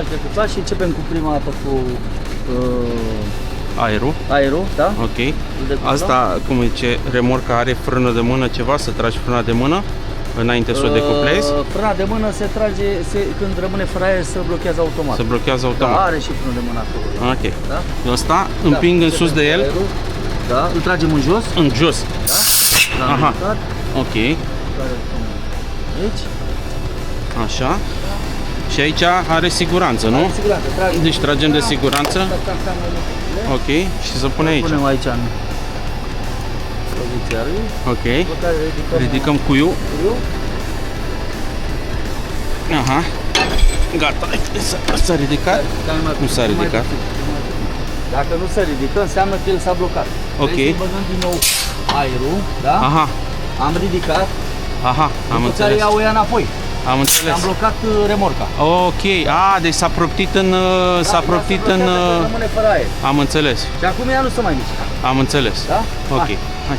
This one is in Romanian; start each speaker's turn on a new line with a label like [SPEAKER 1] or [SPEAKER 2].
[SPEAKER 1] decuflaj, și începem cu prima dată cu
[SPEAKER 2] Aerul,
[SPEAKER 1] da?
[SPEAKER 2] ok. Asta, cum zice, remorca are frână de mână ceva, să tragi frâna de mână înainte să o decuplezi?
[SPEAKER 1] Frâna de mână se trage, când rămâne fără aer, se blochează automat.
[SPEAKER 2] Se blochează automat.
[SPEAKER 1] Da, are și frână de mână acolo.
[SPEAKER 2] Ok.
[SPEAKER 1] Da?
[SPEAKER 2] Ăsta împing în sus de el?
[SPEAKER 1] Da, îl tragem în jos.
[SPEAKER 2] În jos.
[SPEAKER 1] Da?
[SPEAKER 2] Aha. Ok.
[SPEAKER 1] Aici.
[SPEAKER 2] Așa. Și aici are siguranță, nu?
[SPEAKER 1] Are siguranță.
[SPEAKER 2] Deci tragem de siguranță. Ok. Și să pune aici.
[SPEAKER 1] Punem aici în poziția lui.
[SPEAKER 2] Ok. Ridicăm cuiul. Aha. Gata. S-a ridicat? Nu s-a ridicat.
[SPEAKER 1] Dacă nu se ridică, înseamnă că el s-a blocat.
[SPEAKER 2] Ok.
[SPEAKER 1] Trebuie să băgăm din nou aerul, da?
[SPEAKER 2] Aha.
[SPEAKER 1] Am ridicat.
[SPEAKER 2] Aha, am
[SPEAKER 1] după care
[SPEAKER 2] înțeles.
[SPEAKER 1] iau ea înapoi.
[SPEAKER 2] Am înțeles.
[SPEAKER 1] Am blocat remorca.
[SPEAKER 2] Ok. Deci s-a proptit în... s-a proptit în...
[SPEAKER 1] Rămâne fără aer.
[SPEAKER 2] Am înțeles.
[SPEAKER 1] Și acum ea nu se mai mișcă.
[SPEAKER 2] Am înțeles.
[SPEAKER 1] Da?
[SPEAKER 2] Ok.
[SPEAKER 1] Hai.
[SPEAKER 2] Hai.